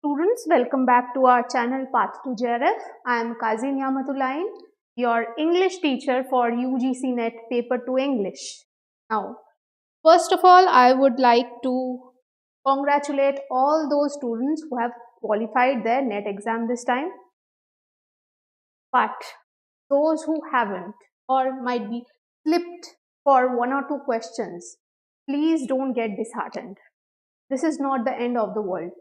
Students, welcome back to our channel Path To JRF. I am Quazi, your English teacher for UGC NET Paper 2 English. Now, first of all, I would like to congratulate all those students who have qualified their NET exam this time. But those who haven't or might be slipped for one or two questions, please don't get disheartened. This is not the end of the world.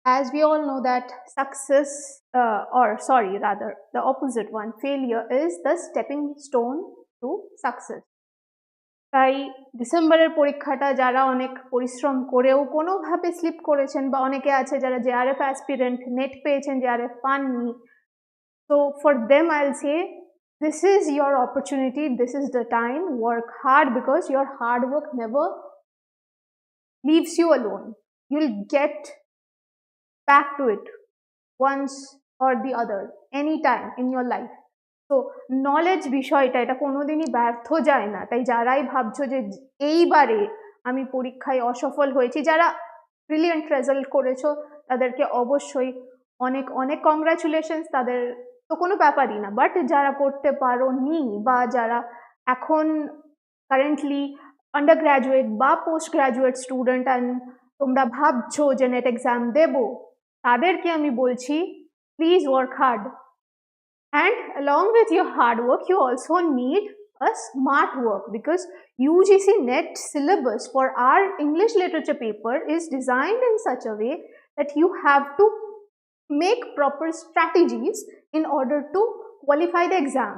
As we all know that success, the opposite one, failure is the stepping stone to success. তাই ডিসেম্বরের পরীক্ষাটা যারা অনেক পরিশ্রম করেও কোনোভাবে slip করেছেন বা অনেকে আছে যারা জেআরএফ অ্যাসপিরেন্ট নেট পেয়েছেন জেআরএফ পাননি, so for them I'll say this is your opportunity, this is the time, work hard because your hard work never leaves you alone. You'll get back to it once or the other anytime in your life. So knowledge বিষয়টা এটা কোনোদিনই ব্যর্থ যায় না। তাই যারাই ভাবছো যে এইবারে আমি পরীক্ষায় অসফল হয়েছি, যারা ব্রিলিয়েন্ট রেজাল্ট করেছো তাদেরকে অবশ্যই অনেক অনেক কংগ্রাচুলেশনস, তাদের তো কোনো ব্যাপারই না। বাট যারা করতে পারোনি বা যারা এখন কারেন্টলি আন্ডার গ্র্যাজুয়েট বা পোস্ট গ্র্যাজুয়েট স্টুডেন্ট অ্যান্ড তোমরা ভাবছো যে নেট এক্সাম দেবো, তাদেরকে আমি বলছি please work hard, and along with your hard work you also need a smart work because UGC NET syllabus for our English literature paper is designed in such a way that you have to make proper strategies in order to qualify the exam.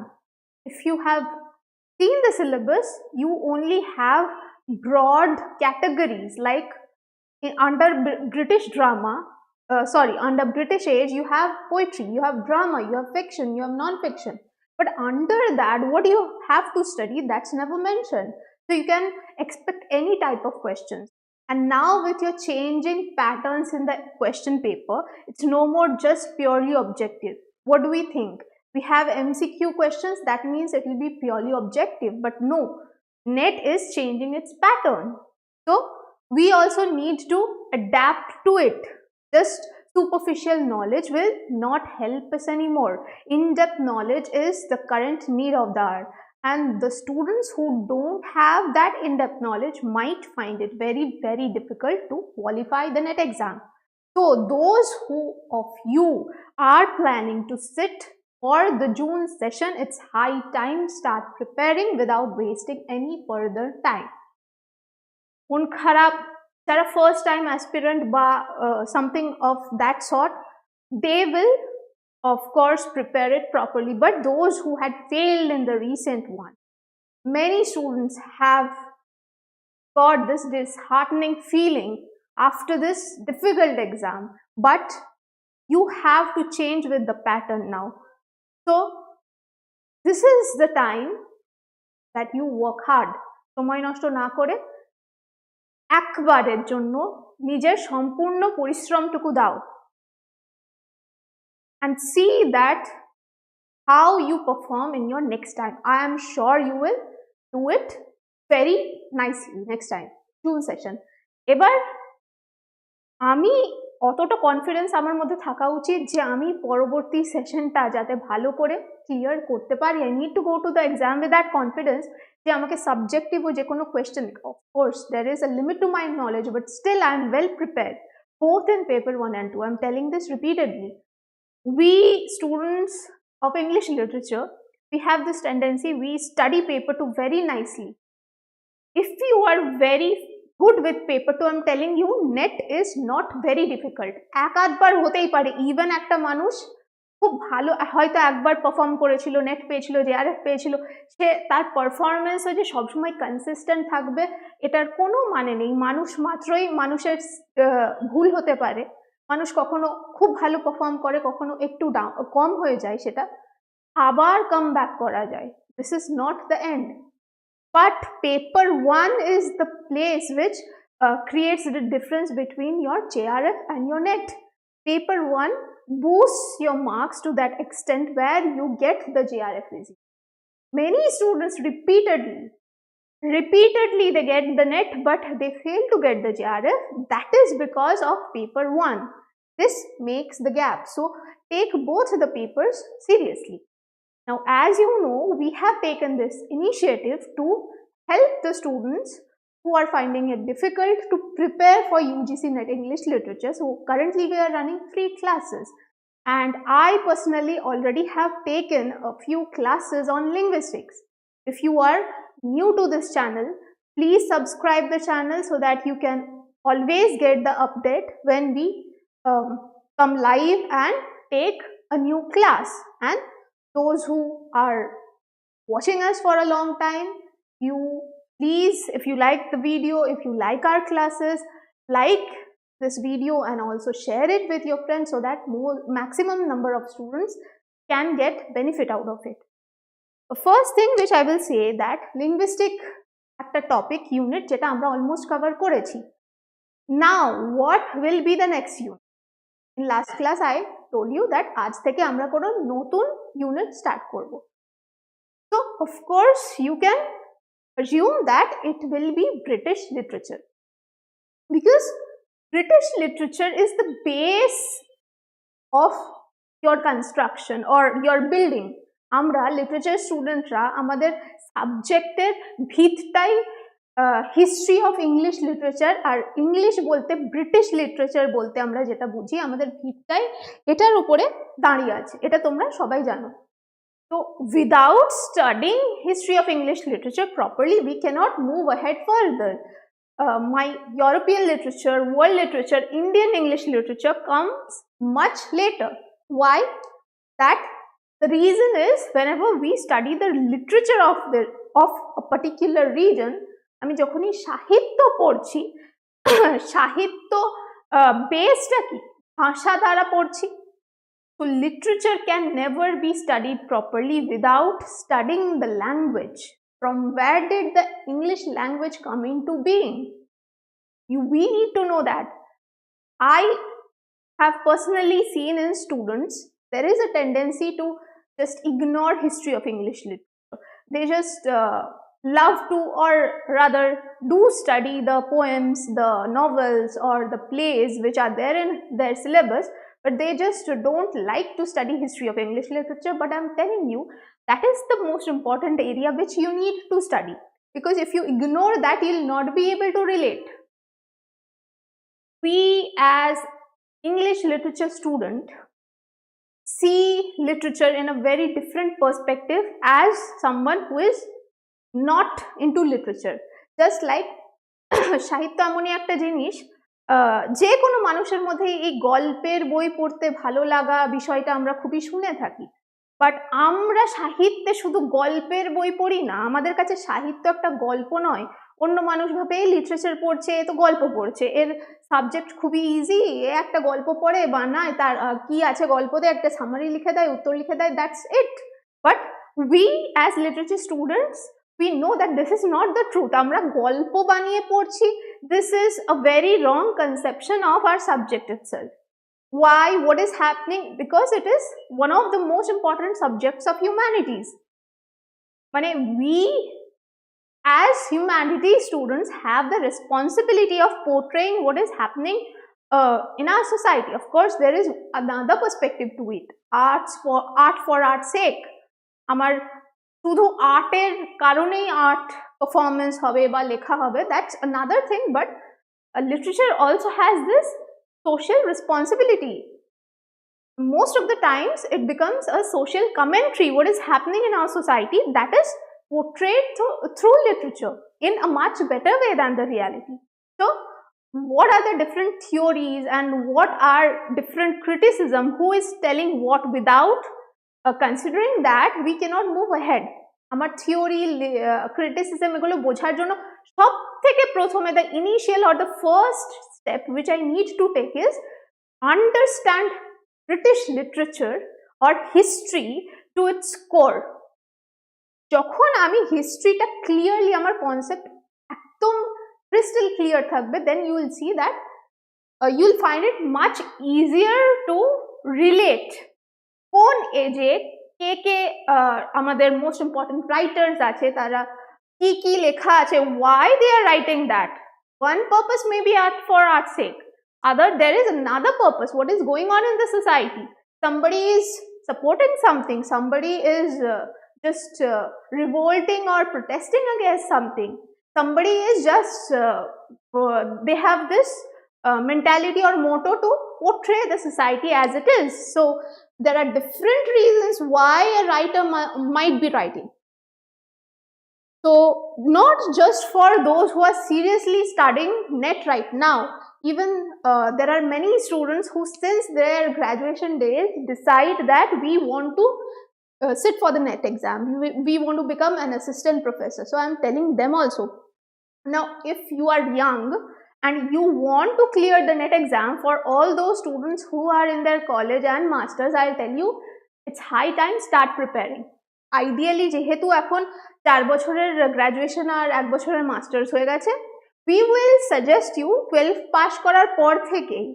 If you have seen the syllabus, you only have broad categories like under British drama, under British age, you have poetry, you have drama, you have fiction, you have non-fiction. But under that, what you have to study, that's never mentioned. So you can expect any type of questions. And now with your changing patterns in the question paper, it's no more just purely objective. What do we think? We have MCQ questions, that means it will be purely objective. But no, NET is changing its pattern. So we also need to adapt to it. Just superficial knowledge will not help us anymore. In-depth knowledge is the current need of the hour, and the students who don't have that in-depth knowledge might find it very, very difficult to qualify the NET exam. So those who of you are planning to sit for the June session, it's high time start preparing without wasting any further time. যারা first time aspirant বা something of that sort, they will of course prepare it properly. But those who had failed in the recent one, many students have got this disheartening feeling after this difficult exam. But you have to change with the pattern now. So this is the time that you work hard. সময় নষ্ট না করে একবারের জন্য নিজের সম্পূর্ণ পরিশ্রমটুকু দাও, and see that how you perform in your next time. I am sure you will do it very nicely next time, June session. এবার আমি অতটা কনফিডেন্স আমার মধ্যে থাকা উচিত যে আমি পরবর্তী সেশনটা যাতে ভালো করে ক্লিয়ার করতে পারি। I need to go to the exam with that confidence যে আমাকে সাবজেক্টিভ ও যে কোনো question, of course there is a limit to my knowledge, but still I am well prepared both in paper 1 and 2. I am telling this repeatedly. We students of English literature, we have this tendency, we study paper 2 very nicely. If you are very good with paper 2, I am telling you, NET is not very difficult. এক আধবার হতেই পারে, even একটা মানুষ খুব ভালো হয়তো একবার perform করেছিল, নেট পেয়েছিল, জেআরএফ পেয়েছিল, সে তার পারফরমেন্স যে সবসময় কনসিস্টেন্ট থাকবে এটার কোনো মানে নেই। মানুষ মাত্রই মানুষের ভুল হতে পারে, মানুষ কখনো খুব ভালো পারফর্ম করে, কখনো একটু কম হয়ে যায়, সেটা আবার কাম ব্যাক করা যায়। This is not the end. But paper 1 is the place which creates the difference between your JRF and your NET. Paper 1 boosts your marks to that extent where you get the JRF result. Many students repeatedly they get the NET but they fail to get the JRF. That is because of paper 1. This makes the gap. So take both the papers seriously. Now, as you know, we have taken this initiative to help the students who are finding it difficult to prepare for UGC NET English Literature. So currently we are running free classes, and I personally already have taken a few classes on linguistics. If you are new to this channel, please subscribe the channel so that you can always get the update when we come live and take a new class. And those who are watching us for a long time, you please, if you like the video, if you like our classes, like this video and also share it with your friends so that maximum number of students can get benefit out of it. The first thing which I will say that linguistic একটা topic unit যেটা আমরা almost cover করেছি. Now what will be the next unit? In last class I told you that আজ থেকে আমরা কোনো নতুন unit start করব. So of course you can assume that it will be British literature, because British literature is the base of your construction or your building. আমরা literature স্টুডেন্টরা আমাদের সাবজেক্টের ভিতটাই হিস্ট্রি অফ ইংলিশ লিটারেচার, আর English বলতে British literature বলতে আমরা যেটা বুঝি আমাদের ভিতটাই এটার উপরে দাঁড়িয়ে আছে, এটা তোমরা সবাই জানো। তো without studying history of English literature properly we cannot move ahead further. My European literature, world literature, Indian English literature comes much later. Why? That the reason is whenever we study the literature of a particular region, আমি যখনই সাহিত্য পড়ছি, সাহিত্য বেসটা কি ভাষা দ্বারা পড়ছি। So literature can never be studied properly without studying the language. From where did the English language come into being? We need to know that. I have personally seen in students there is a tendency to just ignore history of English literature. They just love to, or rather do study the poems, the novels or the plays which are there in their syllabus, but they just don't like to study history of English literature. But I'm telling you, that is the most important area which you need to study, because if you ignore that, you'll not be able to relate. We as English literature student see literature in a very different perspective as someone who is not into literature. Just like সাহিত্য এমনই একটা জিনিস, যে কোনো মানুষের মধ্যে এই গল্পের বই পড়তে ভালো লাগা বিষয়টা আমরা খুবই শুনে থাকি, বাট আমরা সাহিত্যে শুধু গল্পের বই পড়ি না। আমাদের কাছে সাহিত্য একটা গল্প নয়। অন্য মানুষ ভাবে লিটারেচার পড়ছে, এ তো গল্প পড়ছে, এর সাবজেক্ট খুবই ইজি, এ একটা গল্প পড়ে বানায়, তার কি আছে গল্পতে একটা সামারি লিখে দেয়, উত্তর লিখে দেয়, that's it. But we as literature students we know that this is not the truth. আমরা গল্প বানিয়ে পড়ছি, this is a very wrong conception of our subject itself. Why? What is happening? Because it is one of the most important subjects of humanities. মানে we as humanities students have the responsibility of portraying what is happening in our society. Of course there is another perspective to it, art for art's sake. আমার শুধু আর্টের কারণেই art performance হবে বা লেখা হবে, that's another thing, but literature also has this social responsibility. Most of the times it becomes a social commentary, what is happening in our society, that is portrayed through literature in a much better way than the reality. So what are the different theories and what are different criticism, who is telling what, without considering that we cannot move ahead. আমার theory criticism এগুলো বোঝার জন্য সব থেকে প্রথমে the initial or the first step which I need to take is understand British literature or history to its core. যখন আমি হিস্ট্রিটা clearly আমার কনসেপ্ট একদম ক্রিস্টাল ক্লিয়ার থাকবে, then you will see that you will find it much easier to relate. কোন এজে কে কে আমাদের most important writers আছে, তারা কি কি লেখা আছে, why they are writing that. One purpose may be art for art's sake, There is another purpose. What is going on in the society? Somebody is supporting something, somebody is just revolting or protesting against something, somebody is just they have this mentality or motto to portray the society as it is. So there are different reasons why a writer might be writing. So not just for those who are seriously studying NET right now, even there are many students who since their graduation days decide that we want to sit for the NET exam, we want to become an assistant professor. So I am telling them also. Now if you are young and you want to clear the NET exam, for all those students who are in their college and masters, I will tell you it's high time start preparing. Ideally যেহেতু এখন 4 বছরের graduation আর 1 বছরের masters হয়ে গেছে, we will suggest you 12 pass করার পর থেকেই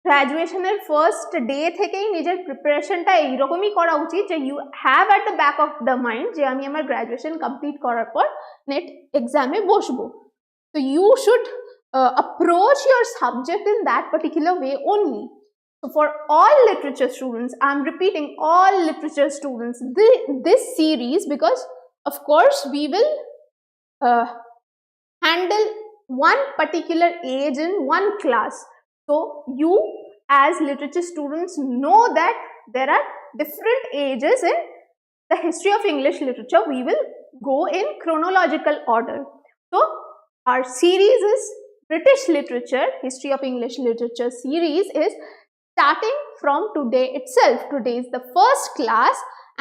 গ্র্যাজুয়েশনের first day থেকেই নিজের প্রিপারেশনটা এইরকমই করা উচিত যে you have at the back of the mind যে আমি আমার গ্র্যাজুয়েশন কমপ্লিট করার পর নেট এক্সামে বসবো. So you should approach your subject in that particular way only. So for all literature students, I am repeating, all literature students, this series, because of course we will handle one particular age in one class. So you as literature students know that there are different ages in the history of English literature. We will go in chronological order. So our series is British literature, history of English literature series is starting from today itself. Today is the first class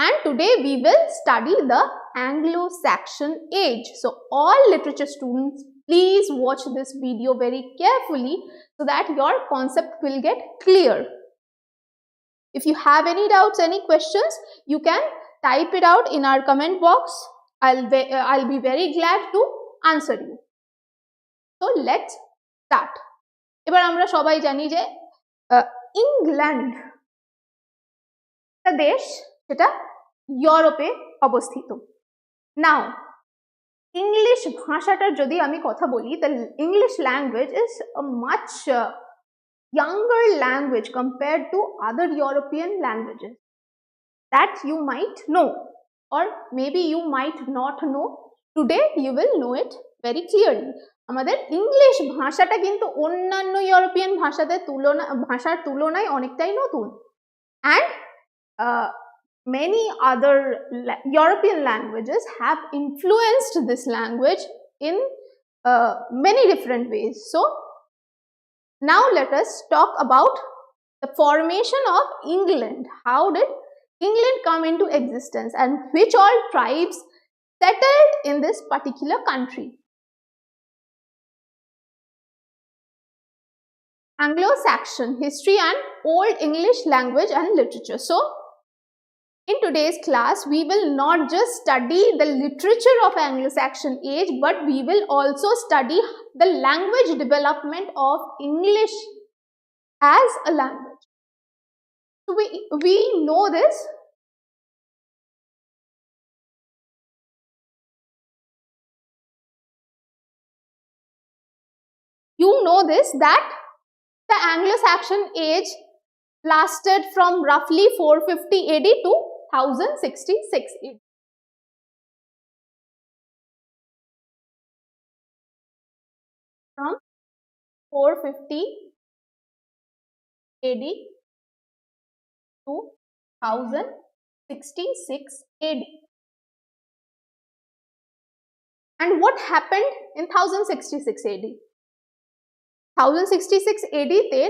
and today we will study the Anglo-Saxon age. So all literature students, please watch this video very carefully so that your concept will get clear. If you have any doubts, any questions, you can type it out in our comment box. I'll be very glad to answer you. So let's start. এবার আমরা সবাই জানি যে England একটা দেশ, সেটা ইউরোপে অবস্থিত. নাও ইংলিশ ভাষাটার যদি আমি কথা বলি, the English language is a much younger language compared to other European languages that you might know, or maybe you might not know. Today you will know it very clearly. আমাদের English ভাষাটা কিন্তু অন্যান্য European ভাষার তুলনায় অনেকটাই নতুন, and many other European languages have influenced this language in many different ways. So now let us talk about the formation of England. How did England come into existence and which all tribes settled in this particular country? Anglo-Saxon history and Old English language and literature. So in today's class, we will not just study the literature of Anglo-Saxon age, but we will also study the language development of English as a language. So we know this. You know this, that the Anglo-Saxon age lasted from roughly 450 AD to 1066 AD. From 450 AD to 1066 AD. And what happened in 1066 AD? 1066 AD তে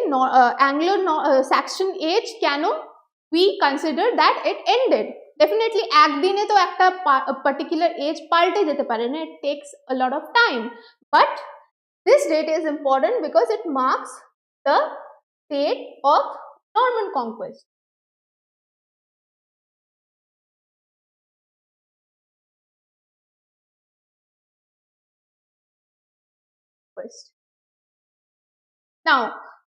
Anglo-Saxon age কেন we consider that it ended? Definitely একদিনে তো একটা particular age পাল্টে যেতে পারে না, it takes a lot of time, but this date is important because it marks the date of Norman conquest. Now,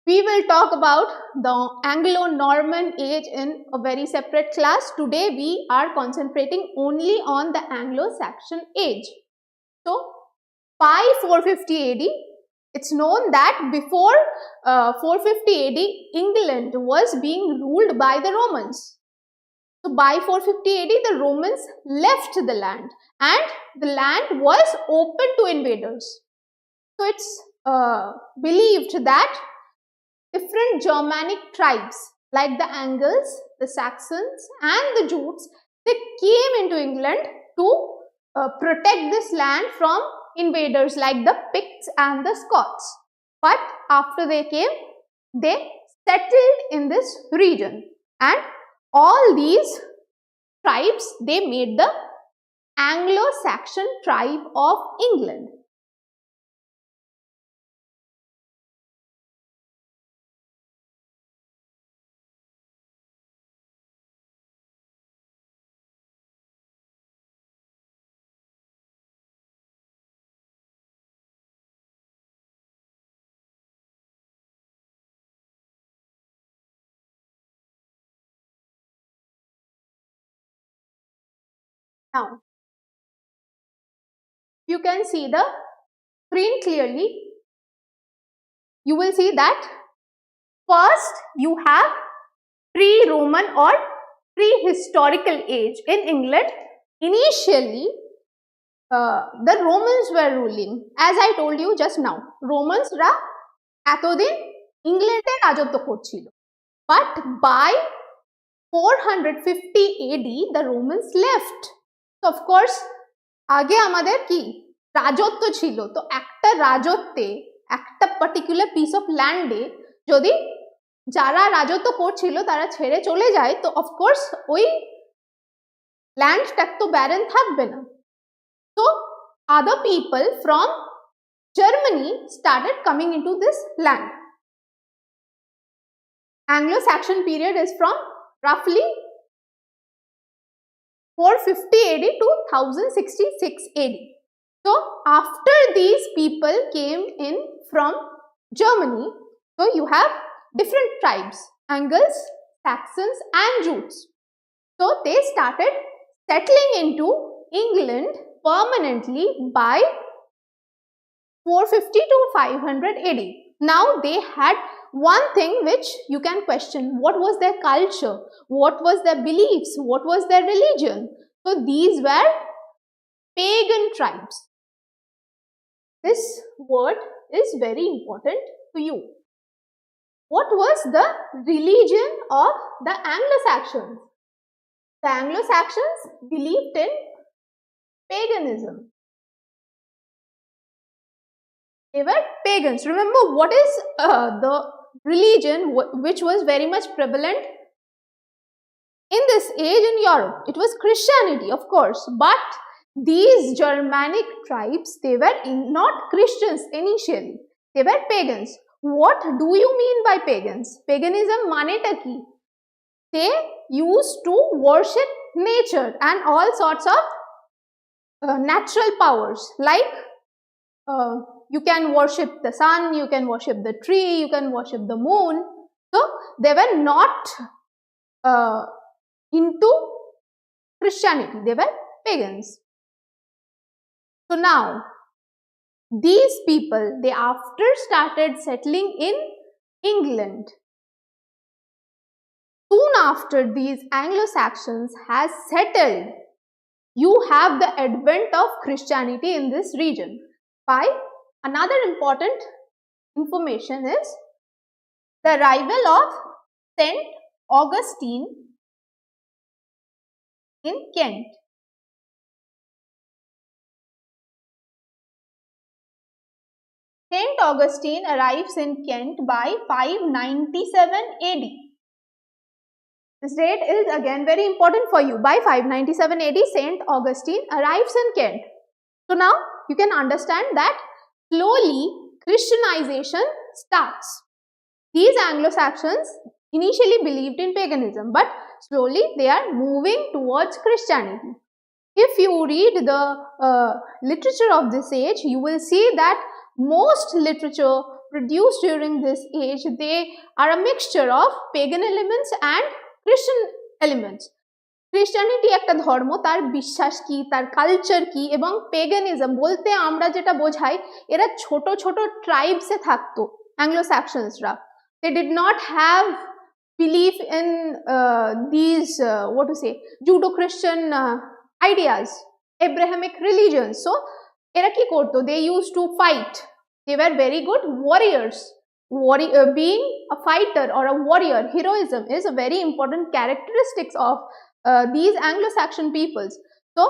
we will talk about the Anglo-Norman age in a very separate class. Today, we are concentrating only on the Anglo-Saxon age. So, by 450 AD, It's known that before 450 AD, England was being ruled by the Romans. So by 450 AD, the Romans left the land and the land was open to invaders. So it's believed that different Germanic tribes like the Angles, the Saxons and the Jutes, they came into England to protect this land from invaders like the Picts and the Scots. But after they came, they settled in this region, and all these tribes, they made the Anglo-Saxon tribe of England. Now, you can see the screen clearly. You will see that first you have pre-Roman or prehistorical age in England. Initially, the Romans were ruling. As I told you just now, Romans ra এতদিন ইংল্যান্ডে রাজত্ব করছিল, but by 450 AD the Romans left. So of course আগে আমাদের কি রাজত্ব ছিল, তো একটা রাজত্বে একটা পার্টিকুলার পিস অফ ল্যান্ডে যদি যারা রাজত্ব করছিল তারা ছেড়ে চলে যায়, তো অফকোর্স ওই ল্যান্ডটা তো ব্যারেন থাকবে না। So other people from Germany started coming into this land. Anglo-Saxon period is from roughly 450 AD to 1066 AD. So after these people came in from Germany, so you have different tribes, Angles, Saxons and Jutes. So they started settling into England permanently by 450 to 500 AD. Now they had one thing which you can question: what was their culture, what was their beliefs, what was their religion? So these were pagan tribes. This word is very important to you. What was the religion of the Anglo-Saxons? The Anglo-Saxons believed in paganism. They were pagans. Remember, what is the religion which was very much prevalent in this age in Europe? It was Christianity, of course, but these Germanic tribes, they were not Christians initially. They were pagans. What do you mean by pagans? Paganism maneta ki? They used to worship nature and all sorts of natural powers, like you can worship the sun, you can worship the tree, you can worship the moon. So they were not into Christianity, they were pagans. So now these people, they after started settling in England. Soon after these Anglo-Saxons has settled, you have the advent of Christianity in this region. By another important information is the arrival of Saint Augustine in Kent. Saint Augustine arrives in Kent by 597 AD. This date is again very important for you. By 597 AD, Saint Augustine arrives in Kent. So now you can understand that slowly Christianization starts. These Anglo-Saxons initially believed in paganism, but slowly they are moving towards Christianity. If you read the literature of this age, you will see that most literature produced during this age, they are a mixture of pagan elements and Christian elements. Christianity একটা ধর্ম, তার বিশ্বাস কি, তার culture কি, এবং পেগানিজম বলতে আমরা যেটা বোঝাই এরা ছোট ছোট ট্রাইবসে থাকতো অ্যাংলো-স্যাক্সনসরা। They did not have belief in these what to say Judo-Christian ideas, Abrahamic religions. So era ki korto, they used to fight. They were very good warriors. Being a fighter or a warrior, heroism is a very important characteristics of these Anglo-Saxon peoples. So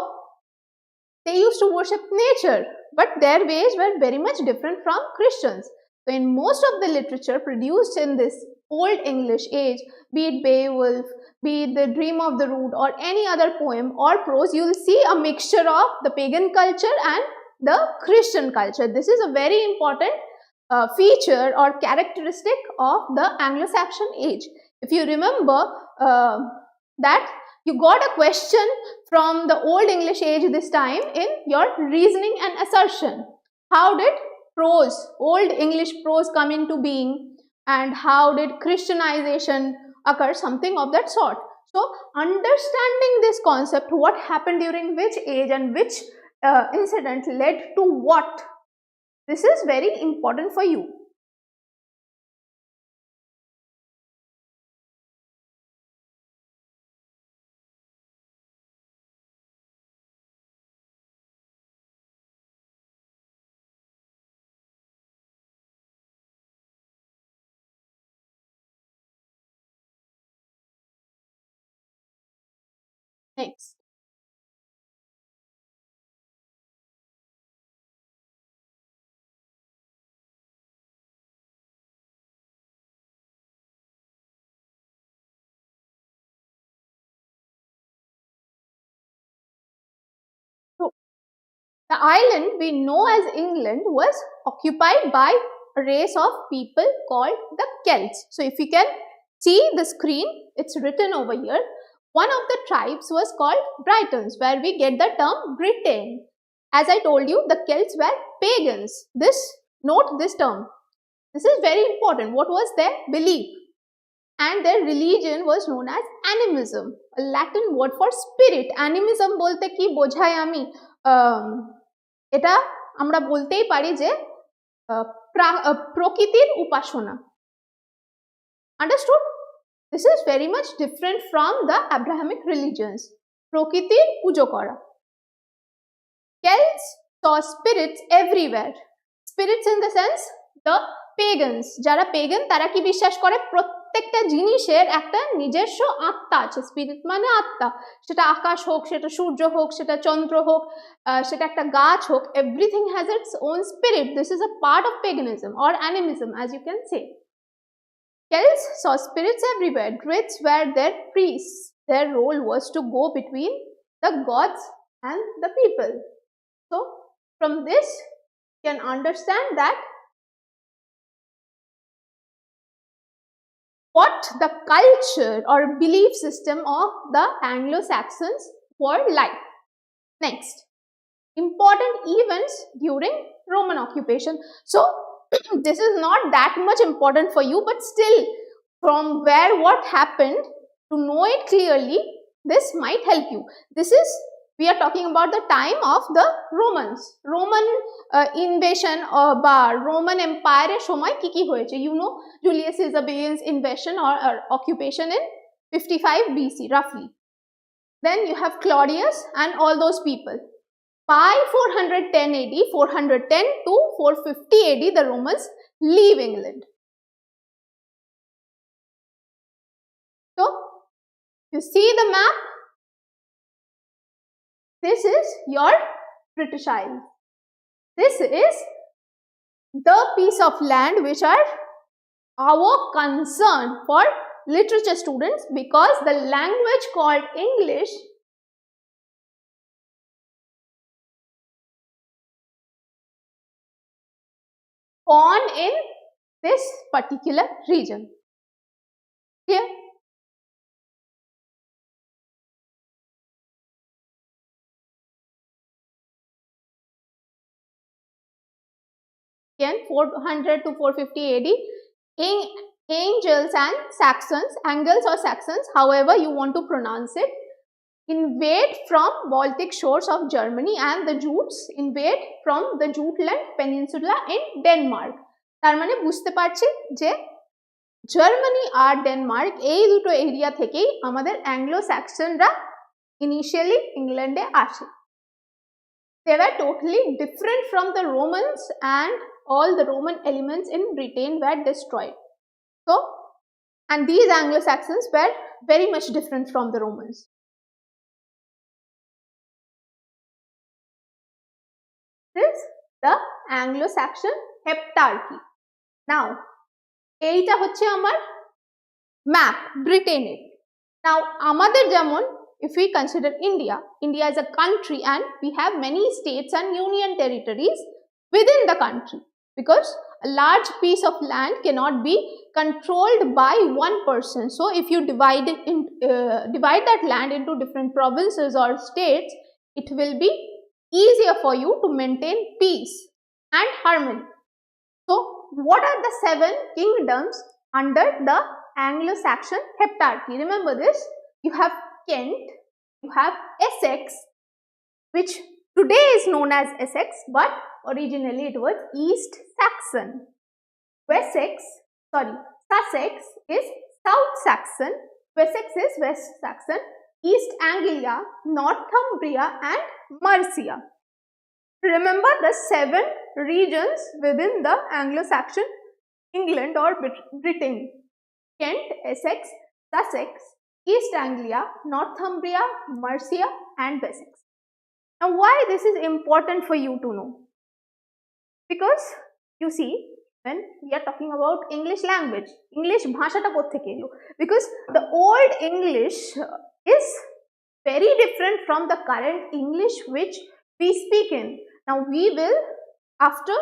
they used to worship nature, but their ways were very much different from Christians. So in most of the literature produced in this Old English age, be it Beowulf, be it the Dream of the Rood, or any other poem or prose, you will see a mixture of the pagan culture and the Christian culture. This is a very important feature or characteristic of the Anglo-Saxon age. If you remember that you got a question from the Old English age this time in your reasoning and assertion. How did prose, Old English prose come into being, and how did Christianization occur, something of that sort. So understanding this concept, what happened during which age and which incident led to what, this is very important for you. Next. So the island we know as England was occupied by a race of people called the Celts. So if you can see the screen, it's written over here. One of the tribes was called Britons, where we get the term Britain. As I told you, the Celts were pagans. Note this term. This is very important. What was their belief? And their religion was known as animism, a Latin word for spirit. Animism bolte ki bojhai ami, এটা আমরা বলতেই পারি যে প্রকৃতির উপাসনা। Understood? This is very much different from the Abrahamic religions. প্রকৃতির পুজো করা। Celts saw spirits everywhere. Spirits in the sense the pagans. যারা pagan তারা কি বিশ্বাস করে, প্রত্যেকটা জিনিসের একটা নিজস্ব আত্মা আছে। স্পিরিট মানে আত্মা, সেটা আকাশ হোক, সেটা সূর্য হোক, সেটা চন্দ্র হোক, সেটা একটা গাছ হোক, everything has its own spirit. This is a part of paganism or animism, as you can say. Celts saw spirits everywhere. Druids were their priests. Their role was to go between the gods and the people. So from this you can understand that what the culture or belief system of the Anglo-Saxons were like. Next, important events during Roman occupation. So this is not that much important for you, but still from where what happened, to know it clearly, this might help you. We are talking about the time of the Romans. Roman invasion বা Roman Empire এর সময় কি কি হয়েছে, you know, Julius Caesar's invasion or occupation in 55 BC roughly. Then you have Claudius and all those people. By 410 AD, 410 to 450 AD, the Romans leave England. So you see the map. This is your British Isles. This is the piece of land which are our concern for literature students, because the language called English born in this particular region. Here. Again, 400 to 450 AD, Angles and Saxons, Angles or Saxons, however you want to pronounce it, invade from Baltic shores of Germany and the Jutes invade from the Jutland Peninsula in Denmark. তার মানে বুঝতে পারছি যে Germany আর Denmark এই দুটো area থেকেই আমাদের অ্যাংলো-স্যাক্সনরা initially ইংল্যান্ডে আসে. They were totally different from the Romans and all the Roman elements in Britain were destroyed. So, and these Anglo-Saxons were very much different from the Romans. This is the Anglo-Saxon heptarchy. Now, এইটা হচ্ছে আমার map ব্রিটেনের. Now, আমাদের যেমন if we consider India is a country and we have many states and union territories within the country because a large piece of land cannot be controlled by one person. So, if you divide that land into different provinces or states, it will be easier for you to maintain peace and harmony. So, what are the 7 kingdoms under the Anglo-Saxon heptarchy? Remember this, you have Kent, you have Essex, which today is known as Essex, but originally it was East Saxon. Sussex is South Saxon, Wessex is West Saxon, East Anglia, Northumbria and Mercia. Remember the 7 regions within the Anglo-Saxon England or Britain: Kent, Essex, Sussex, East Anglia, Northumbria, Mercia and Wessex. Now, why this is important for you to know? Because you see, when we are talking about English language, English bhashata kotheke elo, because the old English is very different from the current English which we speak in. Now, we will, after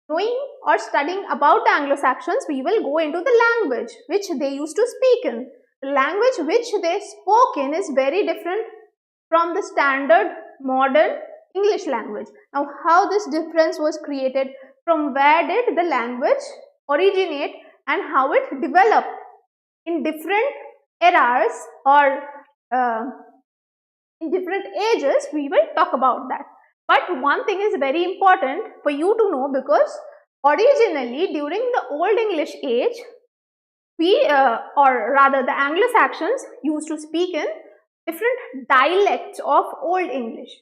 knowing or studying about the Anglo-Saxons, we will go into the language which they used to speak in. The language which they spoke in is very different from the standard modern English language. Now, how this difference was created, from where did the language originate and how it developed in different eras or in different ages, we will talk about that. But one thing is very important for you to know, because originally during the Old English age, or rather the Anglo-Saxons used to speak in different dialects of Old English.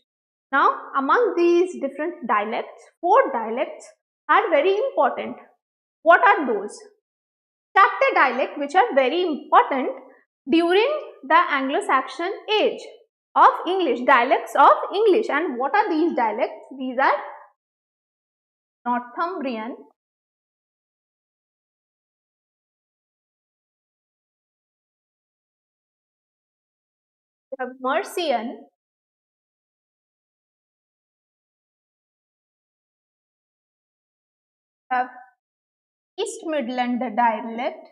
Now, among these different dialects, 4 dialects are very important. What are those? 4 dialects which are very important during the Anglo-Saxon age of English, dialects of English. And what are these dialects? These are Northumbrian, we have Mercian, we have East Midland dialect,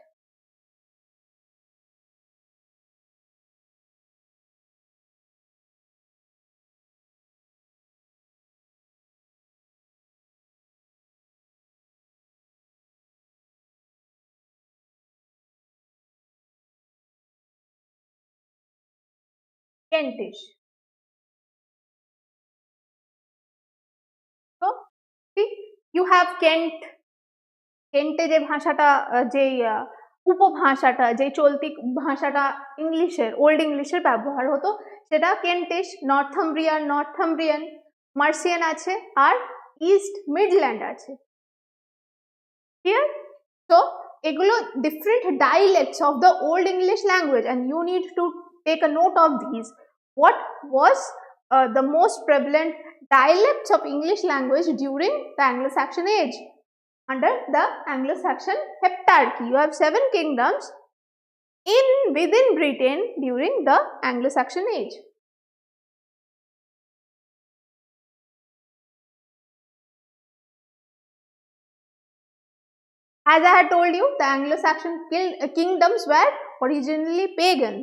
Kentish. So, see, you have Kent. কেন্টে যে ভাষাটা, যে উপভাষাটা, যে চলতি ভাষাটা ইংলিশের, old ইংলিশের ব্যবহার হতো, সেটা কেন্টিশ। নর্থাম্ব্রিয়ান, মার্সিয়ান আছে, আর ইস্ট মিডল্যান্ড আছে। ক্লিয়ার? সো এগুলো different ডায়ালেক্টস of the old English language, and you need to take a note of these. What was the most prevalent dialects of English language during the Anglo-Saxon age? Under the Anglo-Saxon heptarchy, you have 7 kingdoms within Britain during the Anglo-Saxon age. As I had told you, the Anglo-Saxon kingdoms were originally pagan,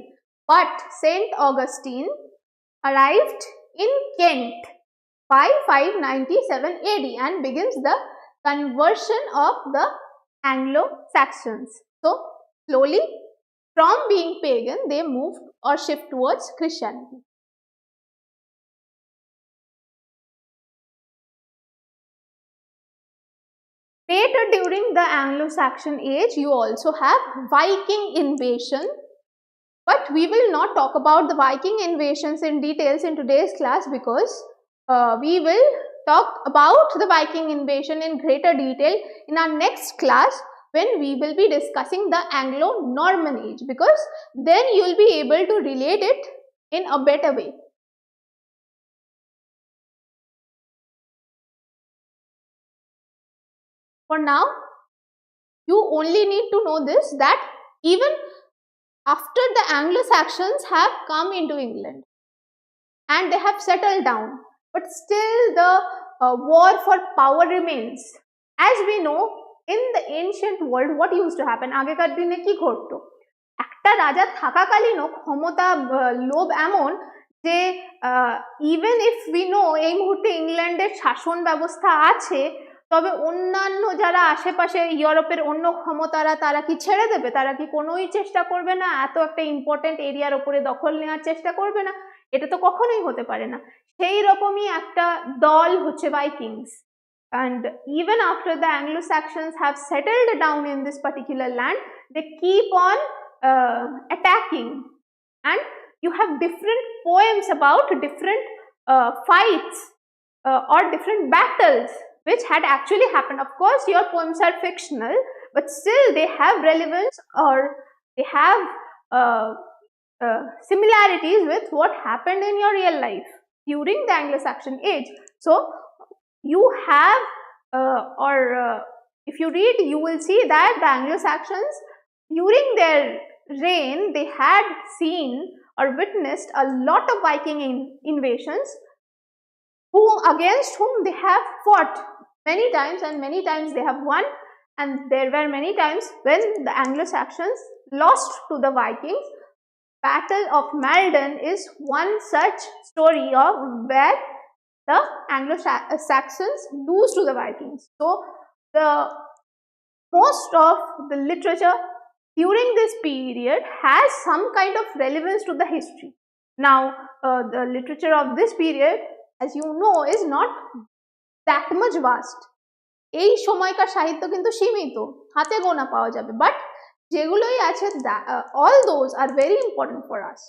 but Saint Augustine arrived in Kent by 597 AD and begins the conversion of the Anglo-Saxons. So, slowly from being pagan, they moved or shift towards Christianity. Later during the Anglo-Saxon age, you also have Viking invasion, but we will not talk about the Viking invasions in details in today's class because we will talk about the Viking invasion in greater detail in our next class when we will be discussing the Anglo-Norman age, because then you will be able to relate it in a better way. For now, you only need to know this, that even after the Anglo-Saxons have come into England and they have settled down, but still the war for power remains. As we know, in the ancient world, what used to happen? আগেকার দিনে কি ঘটতো? একটা রাজা থাকাকালীনও ক্ষমতা লোভ এমন যে ইভেন ইফ উই নো এই মুহূর্তে ইংল্যান্ডের শাসন ব্যবস্থা আছে, তবে অন্যান্য যারা আশেপাশে ইউরোপের অন্য ক্ষমতারা তারা কি ছেড়ে দেবে? তারা কি কোনোই চেষ্টা করবে না? এত একটা ইম্পর্টেন্ট এরিয়ার উপরে দখল নেওয়ার চেষ্টা করবে না? এটা তো কখনোই হতে পারে না। সেই রকমই একটা দল হচ্ছে Vikings. And even after the Anglo-Saxons have settled down in this particular land, they keep on attacking, and you have different poems about different fights or different battles which had actually happened. Of course, your poems are fictional, but still they have relevance, or they have similarities with what happened in your real life during the Anglo-Saxon age. So you have if you read, you will see that the Anglo-Saxons during their reign, they had seen or witnessed a lot of Viking invasions against whom they have fought many times, and many times they have won, and there were many times when the Anglo-Saxons lost to the Vikings. Battle of Malden is one such story of where the Anglo-Saxons lose to the Vikings. So the most of the literature during this period has some kind of relevance to the history. Now the literature of this period, as you know, is not that much vast. এই সময়কার সাহিত্য কিন্তু সীমিত, হাতে গোনা পাওয়া যাবে, but যেগুলোই আছে all those are very important for us.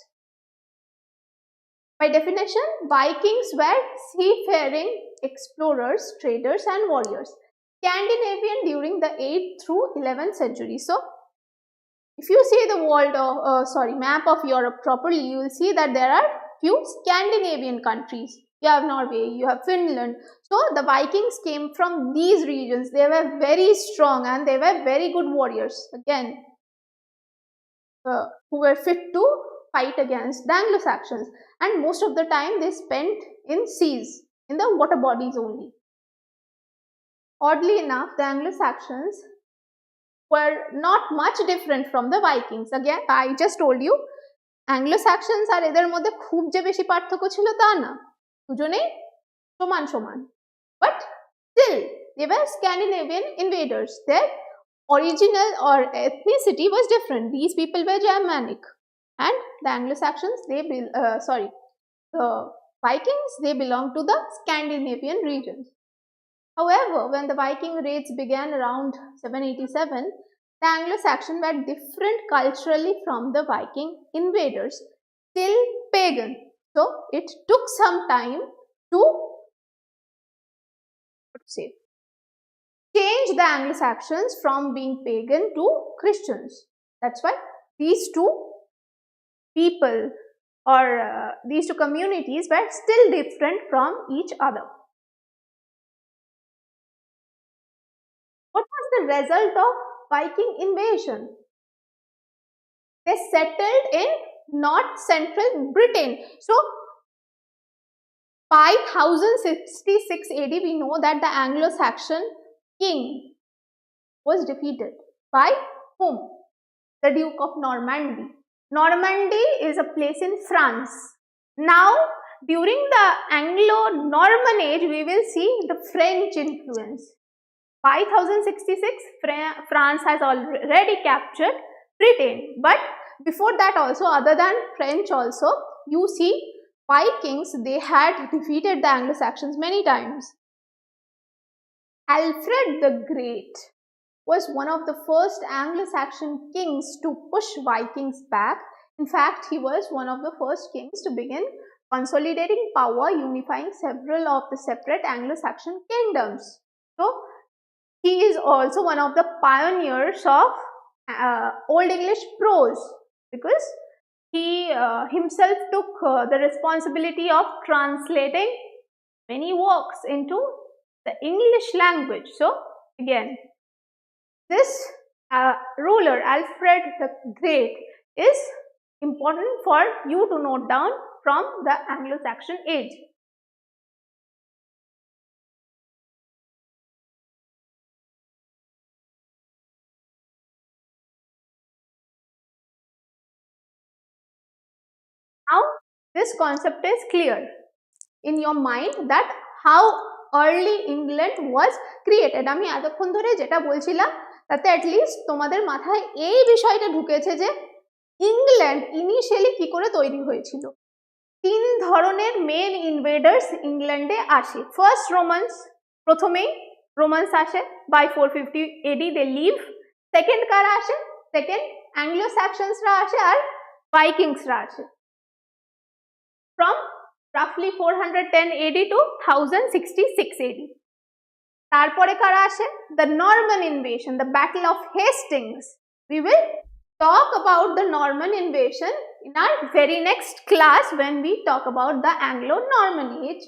By definition, Vikings were seafaring explorers, traders and warriors, Scandinavian during the 8th through 11th century. So if you see the world of map of Europe properly, you will see that there are few Scandinavian countries. You have Norway, you have Finland. So the Vikings came from these regions. They were very strong and they were very good warriors, again, who were fit to fight against the Anglo-Saxons, and most of the time they spent in seas, in the water bodies only. Oddly enough, the Anglo-Saxons were not much different from the Vikings. Again, I just told you, Anglo-Saxons আর এদের মধ্যে খুব যে বেশি পার্থক্য ছিল তা না, দুজনেই সমান সমান, but still they were Scandinavian invaders. Their original or ethnicity was different. These people were Germanic, and the Anglo-Saxons, the Vikings, they belong to the Scandinavian regions. However, when the Viking raids began around 787, the Anglo-Saxons were different culturally from the Viking invaders, still pagan. So it took some time to change the Anglo-Saxons from being pagan to Christians. That's why these two people or these two communities were still different from each other. What was the result of Viking invasion? They settled in north central Britain. So by 1066 AD, we know that the Anglo-Saxon king was defeated by whom? The Duke of Normandy. Normandy is a place in France. Now, during the Anglo-Norman age, we will see the French influence. By 1066, France has already captured Britain, but before that also, other than French also, you see Vikings, they had defeated the Anglo-Saxons many times. Alfred the Great was one of the first Anglo-Saxon kings to push Vikings back. In fact, he was one of the first kings to begin consolidating power, unifying several of the separate Anglo-Saxon kingdoms. So, he is also one of the pioneers of Old English prose, because he himself took the responsibility of translating many works into the English language. So, again, this ruler Alfred the Great is important for you to note down from the Anglo-Saxon age. Now, this concept is clear in your mind that how early England was created. আমি এতক্ষণ ধরে যেটা বলছিলাম তাতে at least তোমাদের মাথায় এই বিষয়টা ঢুকেছে যে ইংল্যান্ড ইনিশিয়ালি কি করে তৈরি হয়েছিল। তিন ধরনের মেন ইনভেডার্স ইংল্যান্ডে আসে। ফার্স্ট রোমান্স, প্রথমেই রোমান্স আসে by 450 AD they leave. Second কারা আসে? সেকেন্ড অ্যাংলো স্যাক্সনসরা আসে আর ভাইকিংসরা আসে। From roughly 410 AD to 1066 AD. তারপরে কারা আসে? The Norman invasion, the Battle of Hastings. We will talk about the Norman invasion in our very next class when we talk about the Anglo-Norman age.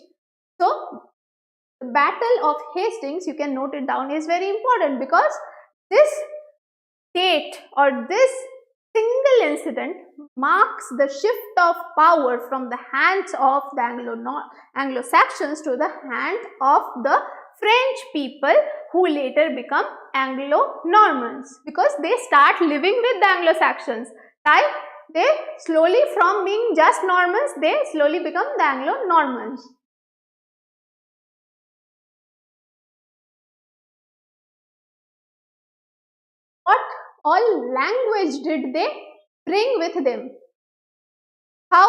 So, the Battle of Hastings, you can note it down, is very important because this date or this single incident marks the shift of power from the hands of the Anglo-Saxons to the hand of the French people, who later become Anglo-Normans, because they start living with the Anglo-Saxons. They slowly, from being just Normans, they slowly become the Anglo-Normans. What all language did they bring with them? How?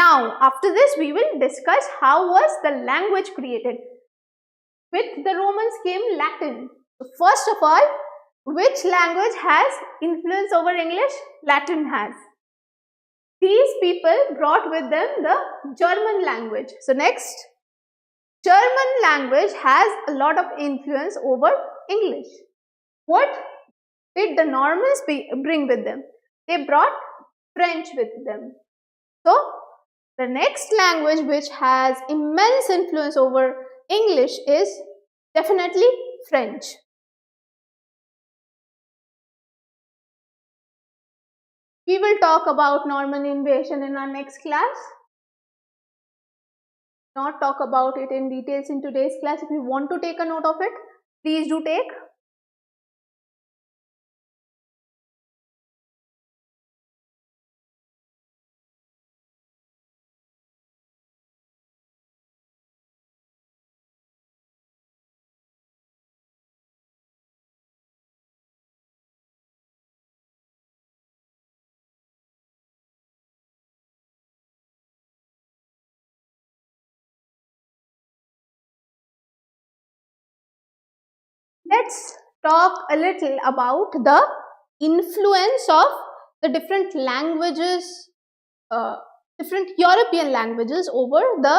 Now, after this, we will discuss how was the language created. With the Romans came Latin. So first of all, which language has influence over English? Latin has. These people brought with them the German language. So next, German language has a lot of influence over English. What did the Normans bring with them? They brought French with them. So, the next language which has immense influence over English is definitely French. We will talk about Norman invasion in our next class. Not talk about it in details in today's class. If you want to take a note of it, please do take. Let's talk a little about the influence of the different languages, different European languages over the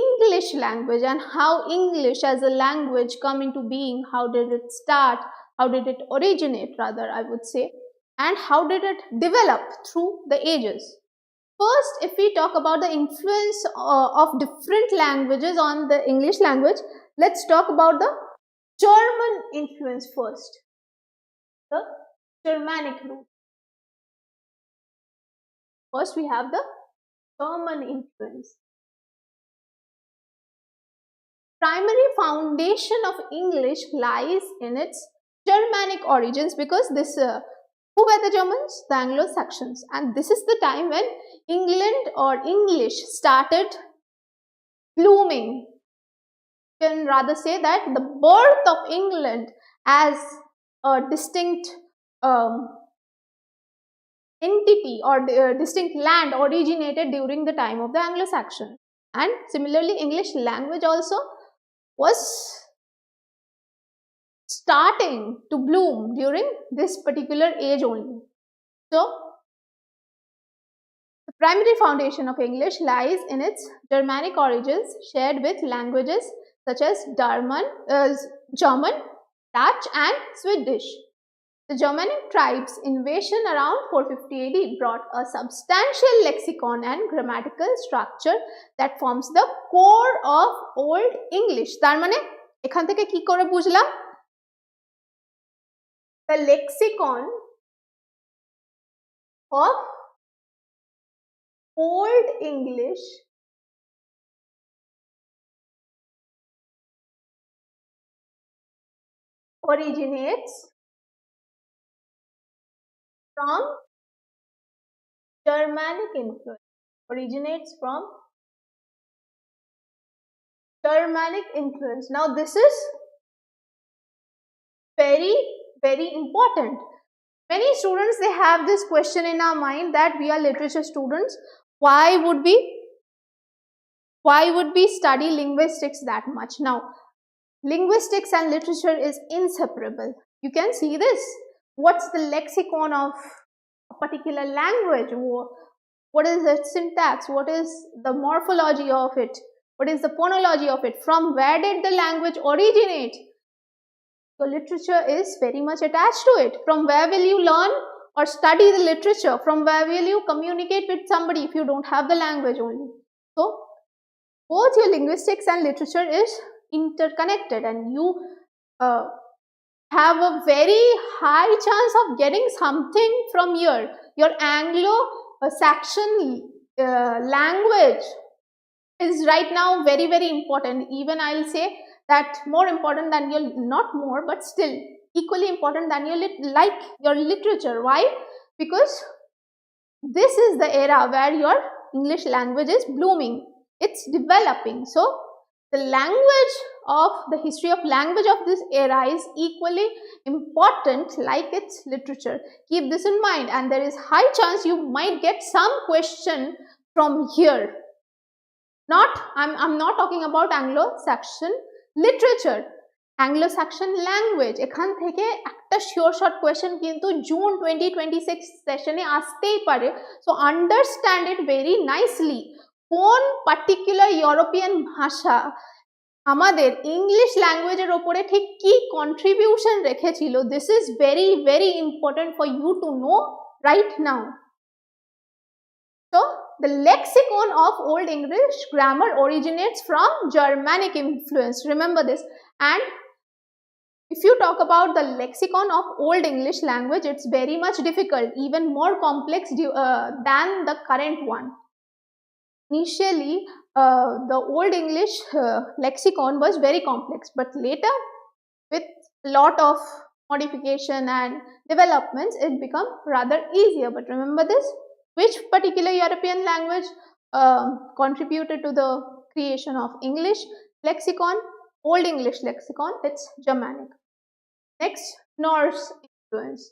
English language, and how English as a language come into being. How did it start? How did it originate, rather, I would say, and how did it develop through the ages? First, if we talk about the influence of different languages on the English language, let's talk about the German influence first, the Germanic root. First, we have the German influence. Primary foundation of English lies in its Germanic origins, because this who were the Germans? The Anglo-Saxons, and this is the time when England or English started blooming. You can rather say that the birth of England as a distinct entity or distinct land originated during the time of the Anglo-Saxon. And similarly, English language also was starting to bloom during this particular age only. So, the primary foundation of English lies in its Germanic origins shared with languages such as German, Dutch and Swedish. The Germanic tribes' invasion around 450 AD brought a substantial lexicon and grammatical structure that forms the core of Old English. তার মানে এখান থেকে কি করে বুঝলাম? The lexicon of Old English originates from Germanic influence. Now this is very important. Many students, they have this question in our mind that we are literature students. Why would we study linguistics that much? Now, linguistics and literature is inseparable. You can see this. What's the lexicon of a particular language? What is its syntax? What is the morphology of it? What is the phonology of it? From where did the language originate? So literature is very much attached to it. From where will you learn or study the literature? From where will you communicate with somebody if you don't have the language only? So both your linguistics and literature is interconnected, and you have a very high chance of getting something from here. Your Anglo-Saxon language is right now very important. Even I'll say that more important than your, not more, but still equally important than your literature. Why? Because this is the era where your English language is blooming. It's developing. So the language of the history of language of this era is equally important like its literature. Keep this in mind, and there is high chance you might get some question from here. I'm not talking about Anglo-Saxon literature, Anglo-Saxon language. এখান থেকে একটা sure short question কিন্তু June 2026 সেশনে আসতেই পারে। So understand it very nicely. কোন particular European ভাষা আমাদের ইংলিশ ল্যাঙ্গুয়েজের ওপরে ঠিক কি কন্ট্রিবিউশন রেখেছিল, this is very important for you to know right now. So the lexicon of Old English grammar originates from Germanic influence. Remember this. And if you talk about the lexicon of Old English language, it's very much difficult, even more complex than the current one. Initially, the Old English lexicon was very complex, but later, with a lot of modification and developments, it became rather easier. But remember this. Which particular European language contributed to the creation of English lexicon? Old English lexicon, it's Germanic. Next, Norse influence.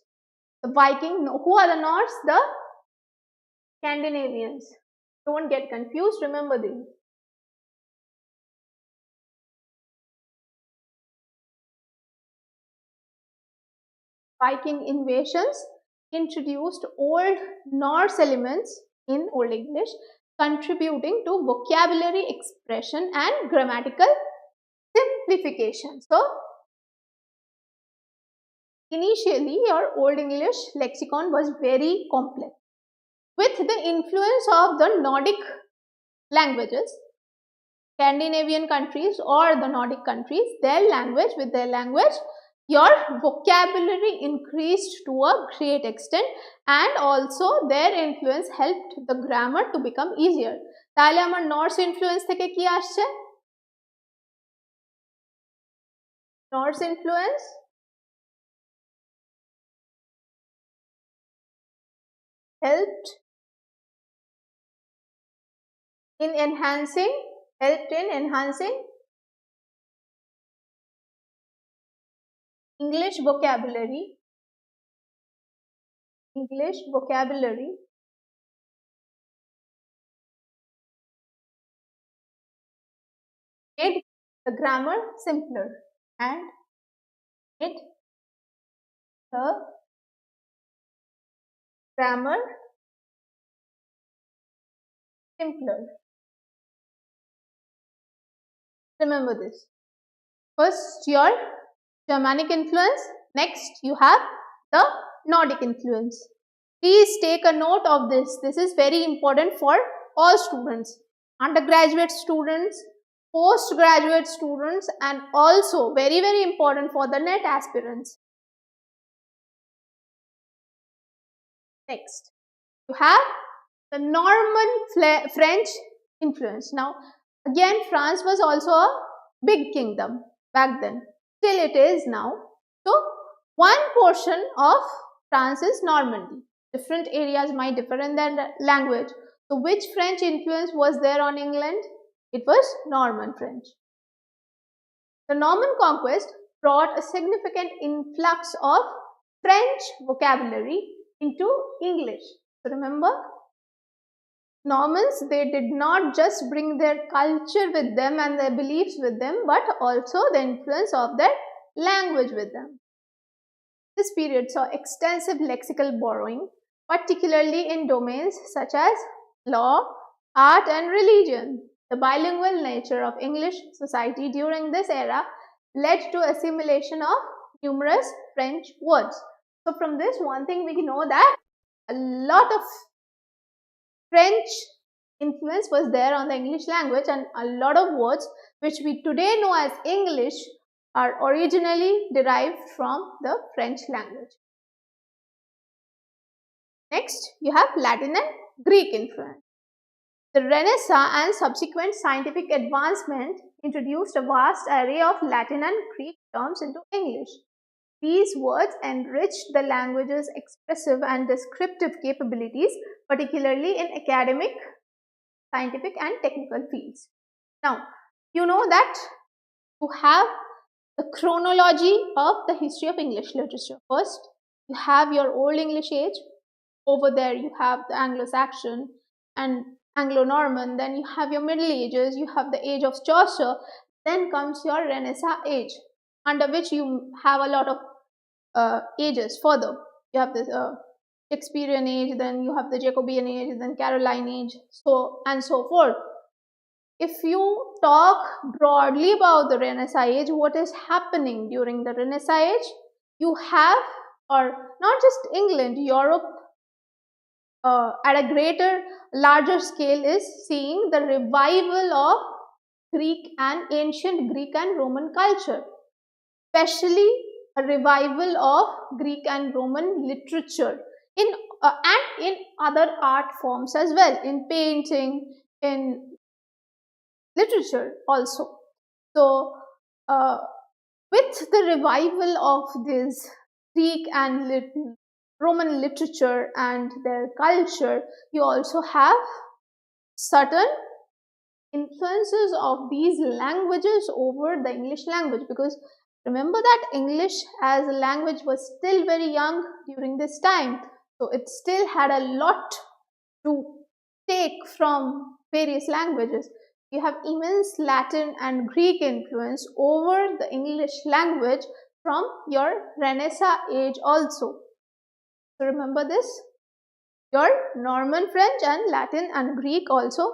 The Viking, who are the Norse? The Scandinavians. Don't get confused, remember this. Viking invasions introduced Old Norse elements in Old English, contributing to vocabulary expression and grammatical simplification. So, initially your Old English lexicon was very complex. With the influence of the Nordic languages, Scandinavian countries or the Nordic countries, with their language, your vocabulary increased to a great extent, and also their influence helped the grammar to become easier. তাহলে আমার Norse influence থেকে কি আসছে? Norse influence helped in enhancing English vocabulary English vocabulary made the grammar simpler and made the grammar simpler. Remember this. First, your Germanic influence. Next, you have the Nordic influence. Please take a note of this. This is very important for all students, undergraduate students, postgraduate students, and also very, very important for the NET aspirants. Next, you have the Norman French influence. Now, again, France was also a big kingdom back then. Still it is now. So, one portion of France is Normandy. Different areas might differ in their language. So, which French influence was there on England? It was Norman French. The Norman conquest brought a significant influx of French vocabulary into English. So, remember, Normans, they did not just bring their culture with them and their beliefs with them, but also the influence of their language with them. This period saw extensive lexical borrowing, particularly in domains such as law, art, and religion. The bilingual nature of English society during this era led to assimilation of numerous French words. So from this, one thing we know that a lot of French influence was there on the English language, and a lot of words which we today know as English are originally derived from the French language. Next, you have Latin and Greek influence. The Renaissance and subsequent scientific advancement introduced a vast array of Latin and Greek terms into English. These words enriched the language's expressive and descriptive capabilities, particularly in academic, scientific, and technical fields. Now, you know that you have the chronology of the history of English literature. First, you have your Old English age. Over there, you have the Anglo-Saxon and Anglo-Norman. Then you have your Middle Ages. You have the age of Chaucer. Then comes your Renaissance age, under which you have a lot of ages further. You have this Shakespearean age, then you have the Jacobean age, then Caroline age, so and so forth. If you talk broadly about the Renaissance age, what is happening during the Renaissance age? You have, or not just England, Europe at a greater, larger scale is seeing the revival of Greek and ancient Greek and Roman culture, especially a revival of Greek and Roman literature and in other art forms as well, in painting, in literature also. So, with the revival of this Greek and Roman literature and their culture, you also have certain influences of these languages over the English language, because remember that English as a language was still very young during this time. So it still had a lot to take from various languages. You have immense Latin and Greek influence over the English language from your Renaissance age also. So remember this. Your Norman French and Latin and Greek also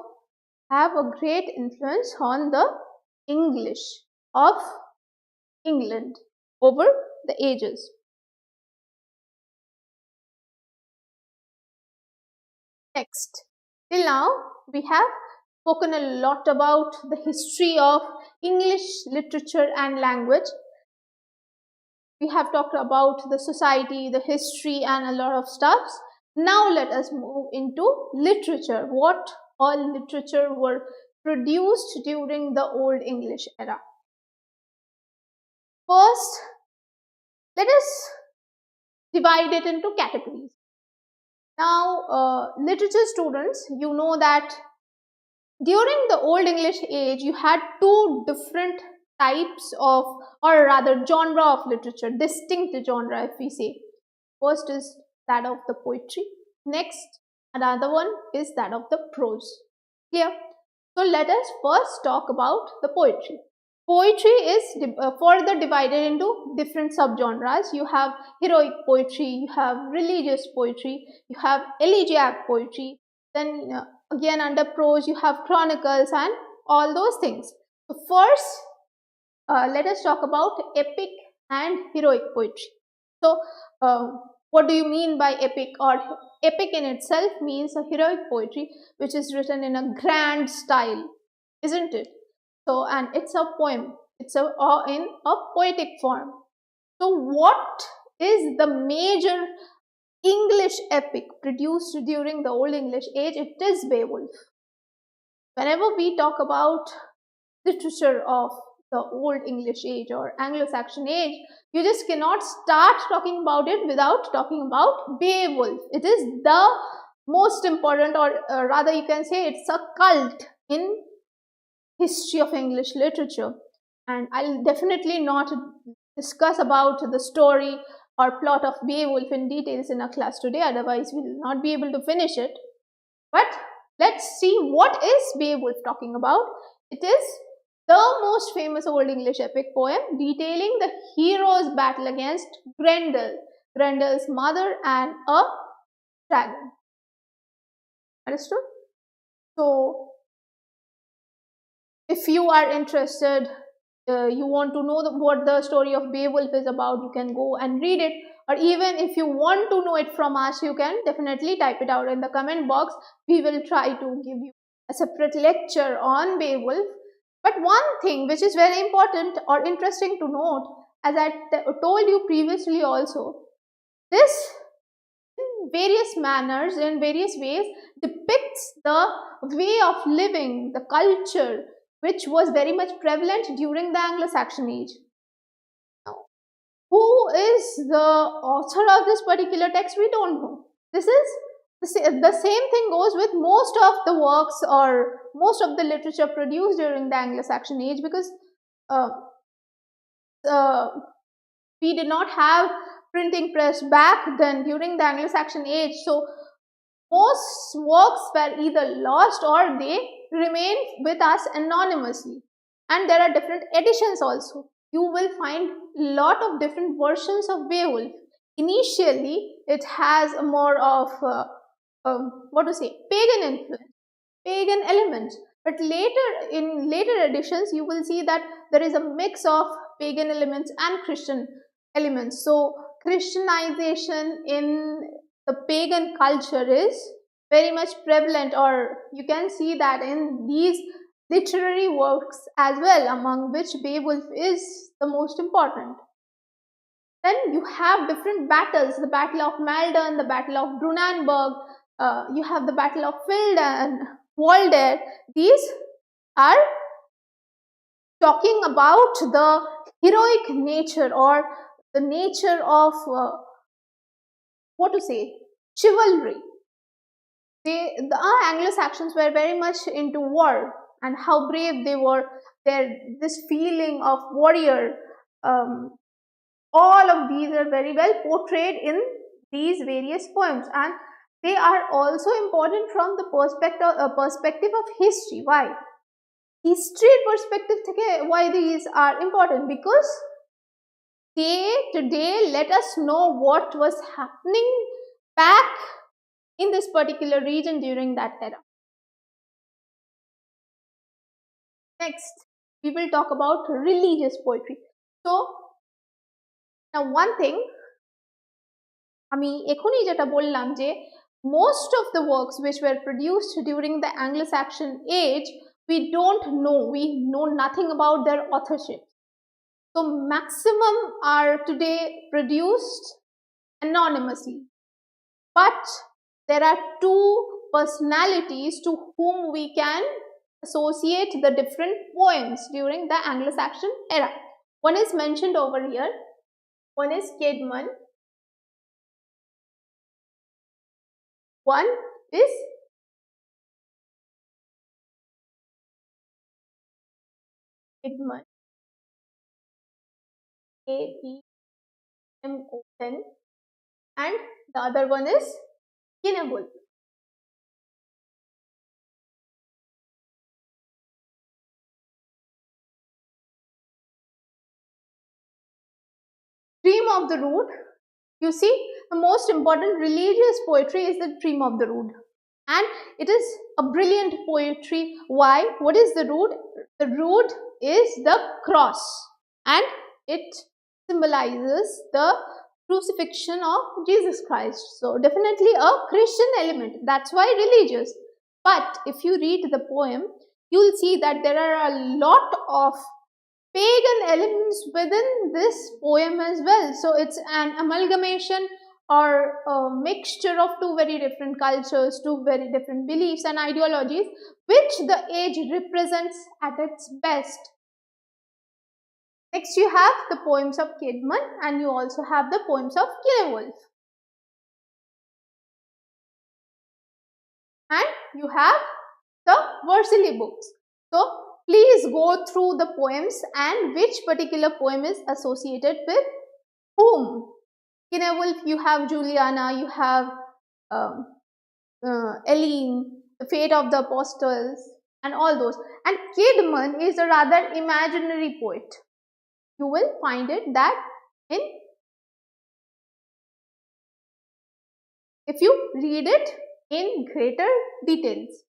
have a great influence on the English of England over the ages. Next, till now we have spoken a lot about the history of English literature and language. We have talked about the society, the history, and a lot of stuff. Now let us move into literature. What all literature were produced during the Old English era. First, let us divide it into categories. Now, literature students, you know that during the Old English age, you had two different types of, or rather genre of literature, distinct genre if we say. First is that of the poetry. Next, another one is that of the prose. Clear? So let us first talk about the poetry. Poetry is further divided into different subgenres. You have heroic poetry, you have religious poetry, you have elegiac poetry. Then again under prose you have chronicles and all those things. So first, let us talk about epic and heroic poetry. So what do you mean by epic? Or epic in itself means a heroic poetry which is written in a grand style, isn't it? So, and it's a poem, it's in a poetic form. So what is the major English epic produced during the Old English age? It is Beowulf. Whenever we talk about literature of the Old English age or Anglo-Saxon age, you just cannot start talking about it without talking about Beowulf. It is the most important, or rather you can say it's a cult in history of English literature. And I'll definitely not discuss about the story or plot of Beowulf in details in a class today, otherwise we will not be able to finish it. But let's see what is Beowulf talking about. It is the most famous Old English epic poem detailing the hero's battle against Grendel, Grendel's mother, and a dragon. Understood? So if you are interested, you want to know what the story of Beowulf is about, you can go and read it. Or even if you want to know it from us, you can definitely type it out in the comment box. We will try to give you a separate lecture on Beowulf. But one thing which is very important or interesting to note, as I told you previously also, this in various manners, in various ways, depicts the way of living, the culture, which was very much prevalent during the Anglo-Saxon age. Now, who is the author of this particular text? We don't know. This is the same thing goes with most of the works or most of the literature produced during the Anglo-Saxon age, because we did not have printing press back then during the Anglo-Saxon age. So most works were either lost or they remain with us anonymously. And there are different editions also. You will find a lot of different versions of Beowulf. Initially, it has a more of pagan influence, pagan elements. But later, in later editions, you will see that there is a mix of pagan elements and Christian elements. So Christianization in the pagan culture is very much prevalent, or you can see that in these literary works as well, among which Beowulf is the most important. Then you have different battles, the Battle of Maldon, the Battle of Brunanburg, you have the Battle of Field and Walder. These are talking about the heroic nature or the nature of chivalry. The Anglo-Saxons were very much into war and how brave they were. This feeling of warrior, all of these are very well portrayed in these various poems, and they are also important from the perspective of history. Why? History perspective theke why these are important? Because they today let us know what was happening back in this particular region during that era. Next, we will talk about religious poetry. So, now one thing, আমি এখনই যেটা বললাম যে most of the works which were produced during the Anglo-Saxon age, we know nothing about their authorship. So maximum are today produced anonymously. But there are two personalities to whom we can associate the different poems during the Anglo-Saxon era. One is mentioned over here. One is Caedmon. One is Caedmon. Caedmon. And The other one is Kinewolf. Dream of the Rood. You see, the most important religious poetry is the Dream of the Rood. And it is a brilliant poetry. Why? What is the rood? The rood is the cross, and it symbolizes the crucifixion of Jesus Christ. So definitely a Christian element. That's why religious. But if you read the poem, you will see that there are a lot of pagan elements within this poem as well. So it's an amalgamation or a mixture of two very different cultures, two very different beliefs and ideologies, which the age represents at its best. Next, you have the poems of Kidman, and you also have the poems of Kinewolf. And you have the Versili books. So please go through the poems and which particular poem is associated with whom. Kinewolf, you have Juliana, you have Eileen, the Fate of the Apostles, and all those. And Kidman is a rather imaginary poet. You will find it that if you read it in greater details.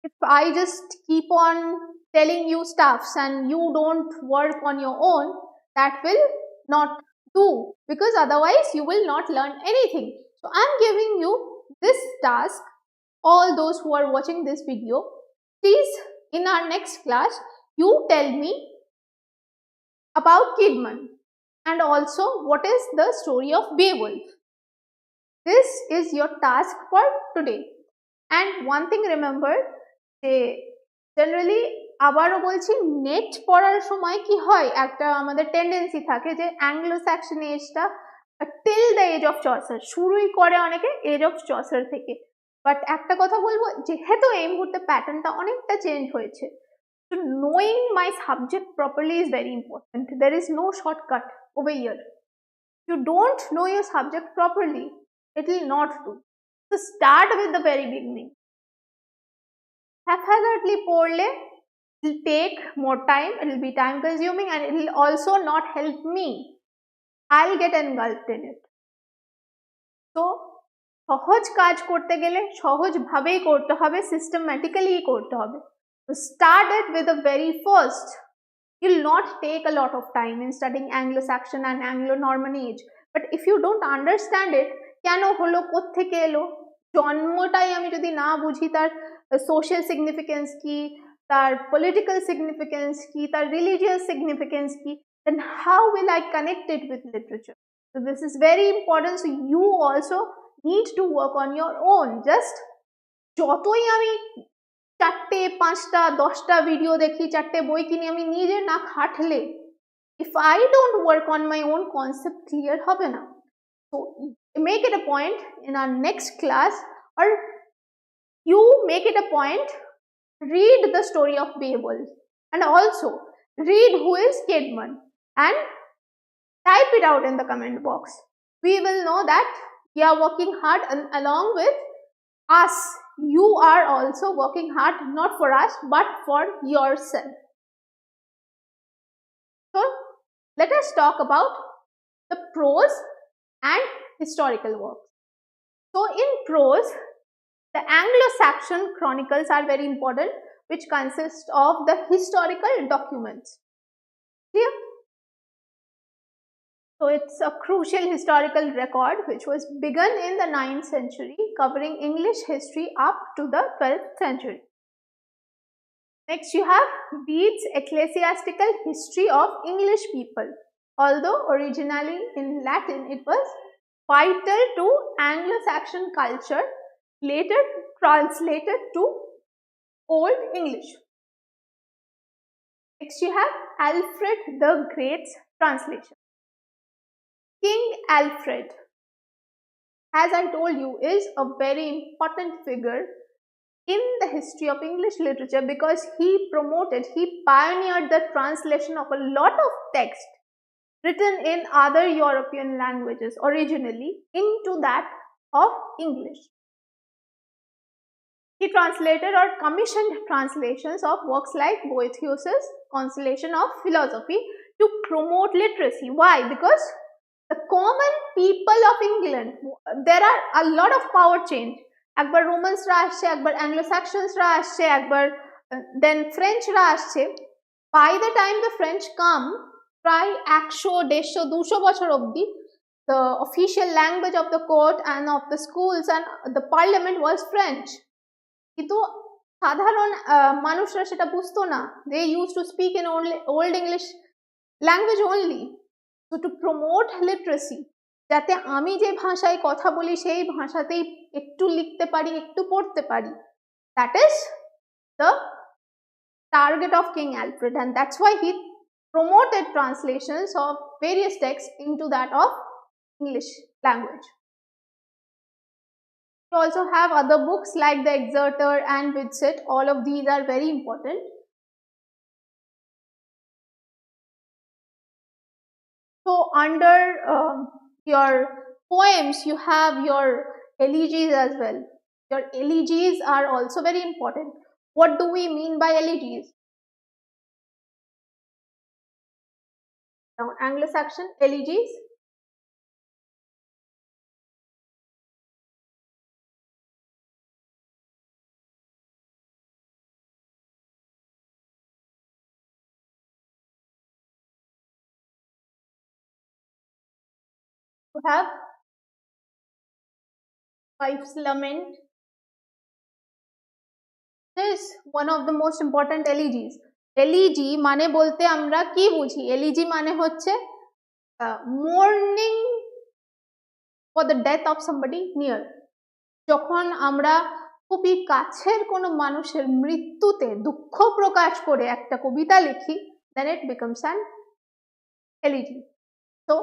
If I just keep on telling you stuffs and you don't work on your own, that will not do, because otherwise you will not learn anything. So I am giving you this task. All those who are watching this video, please in our next class you tell me about Kidman and also what is the story of Beowulf. This is your task for today. And one thing remember, generally আবারও বলছি net পড়ার সময় কি হয়, একটা আমাদের tendency থাকে যে অ্যাংলো-স্যাক্সন এজটা till the age of Chaucer শুরুই করে অনেকে এজ অফ চসার থেকে। বাট একটা কথা বলবো, যেহেতু এই মুহূর্তে প্যাটার্নটা অনেকটা চেঞ্জ হয়েছে, so knowing my subject properly is very important. There is no shortcut over here. If you don't know your subject properly, it will not do. So start with the very beginning. Haphazardly পড়লে it will take more time, it will be time consuming, and it will also not help me. I'll get engulfed in it. So সহজ কাজ করতে গেলে সহজ ভাবেই করতে হবে, systematically করতে হবে। So start it with the very first. You will not take a lot of time in studying Anglo-Saxon and Anglo-Norman age. But if you don't understand it, কেন হলো, কোত্থেকে এলো, জন্মটাই আমি যদি না বুঝি, তার সোশ্যাল সিগনিফিকেন্স কি, তার পলিটিক্যাল সিগনিফিকেন্স কি, তার রিলিজিয়াস সিগনিফিকেন্স কি, then how will I connect it with literature? So this is very important. So you also need to work on your own. Just যতই আমি 4টে 5টা 10টা ভিডিও দেখি, 4টে বই কিনি, আমি নিজে না খাটলে, if I don't work on my own, concept clear হবে না। So make it a point in our next class, or you make it a point, read the story of Beowulf and also read who is Kidman and type it out in the comment box. We will know that you are working hard, and along with us you are also working hard, not for us but for yourself. So let us talk about the prose and historical works. So in prose, the Anglo-Saxon chronicles are very important, which consist of the historical documents. Clear? So it's a crucial historical record which was begun in the 9th century, covering English history up to the 12th century. Next you have Bede's ecclesiastical history of English people. Although originally in Latin, it was vital to Anglo-Saxon culture, later translated to Old English. Next you have Alfred the Great's translation. King Alfred, as I told you, is a very important figure in the history of English literature because he pioneered the translation of a lot of text written in other European languages originally into that of English. He translated or commissioned translations of works like Boethius's Consolation of Philosophy to promote literacy. Why? Because the common people of England, there are a lot of power change. একবার রোমান্সরা আসছে, একবার অ্যাংলো-স্যাক্সনসরা আসছে, একবার দেন ফ্রেঞ্চরা আসছে. By the time the French come, প্রায় 100, 150, 200 বছর অবধি the official language of the court and of the schools and the parliament was French. কিন্তু সাধারণ মানুষরা সেটা বুঝতো না. They used to speak in old English language only. So to promote literacy, যাতে আমি যে ভাষায় কথা বলি সেই ভাষাতেই একটু লিখতে পারি, একটু পড়তে পারি, that is the target of King Alfred, and that's why he promoted translations of various texts into that of English language. We also have other books like the Exerter and Widset. All of these are very important. So under your poems, you have your elegies as well. Your elegies are also very important. What do we mean by elegies? Now, Anglo-Saxon elegies. You have Wife's Lament. This is one of the most important elegies. Elegy মানে বলতে আমরা কি বুঝি? Elegy মানে হচ্ছে mourning for the death of somebody near. যখন আমরা খুবই কাছের কোনো মানুষের মৃত্যুতে দুঃখ প্রকাশ করে একটা কবিতা লিখি, then it becomes an elegy. So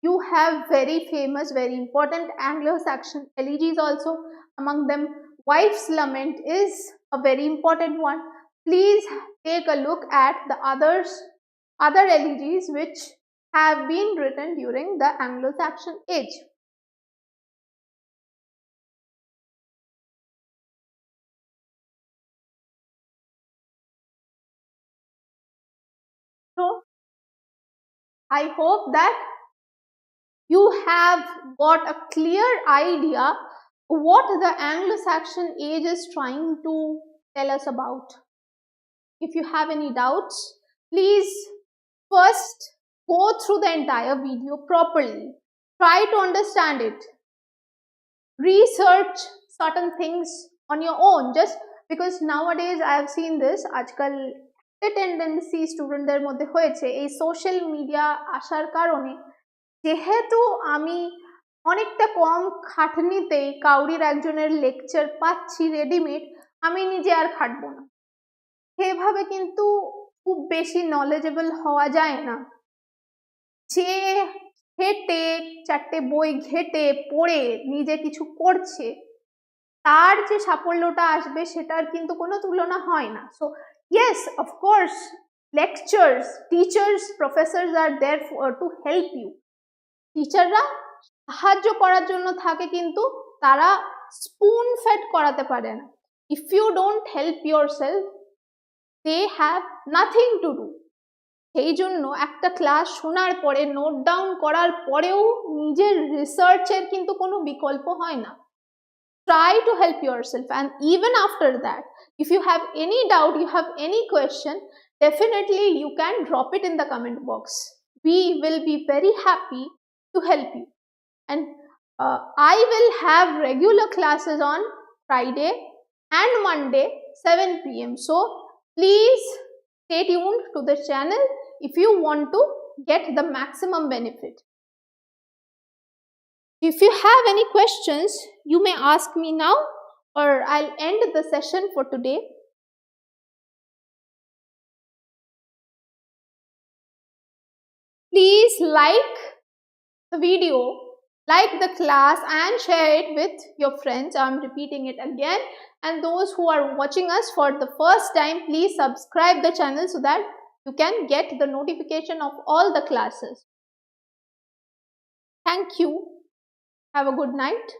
you have very famous, very important Anglo-Saxon elegies also. Among them, Wife's Lament is a very important one. Please take a look at the other elegies which have been written during the Anglo-Saxon age. So I hope that you have got a clear idea what the Anglo-Saxon age is trying to tell us about. If you have any doubts, please first go through the entire video properly. Try to understand it. Research certain things on your own, just because nowadays I have seen this, আজকাল tendency স্টুডেন্টদের মধ্যে হয়েছে এই social media আসার কারণে, যেহেতু আমি অনেকটা কম খাটনিতেই কাউরির একজনের লেকচার পাচ্ছি রেডিমেড, আমি নিজে আর খাটবো না। সেভাবে কিন্তু খুব বেশি নলেজেবল হওয়া যায় না। যে ঘেটে চারটে বই ঘেটে পড়ে নিজে কিছু করছে, তার যে সাফল্যটা আসবে সেটার কিন্তু কোনো তুলনা হয় না। So yes, of course, lectures, teachers, professors are there to help you. টিচাররা সাহায্য করার জন্য থাকে, কিন্তু তারা স্পুন ফেড করাতে পারে না। If you don't help yourself, they have nothing to do. সেই জন্য একটা ক্লাস শোনার পরে নোট ডাউন করার পরেও নিজের রিসার্চের কিন্তু কোনো বিকল্প হয় না। Try to help yourself, and even after that, if you have any doubt, you have any question, definitely you can drop it in the comment box. We will be very happy to help you. And I will have regular classes on Friday and Monday 7 p.m. So please stay tuned to the channel if you want to get the maximum benefit. If you have any questions, you may ask me now, or I'll end the session for today. Please like the video, like the class, and share it with your friends. I'm repeating it again. And those who are watching us for the first time, please subscribe the channel so that you can get the notification of all the classes. Thank you. Have a good night.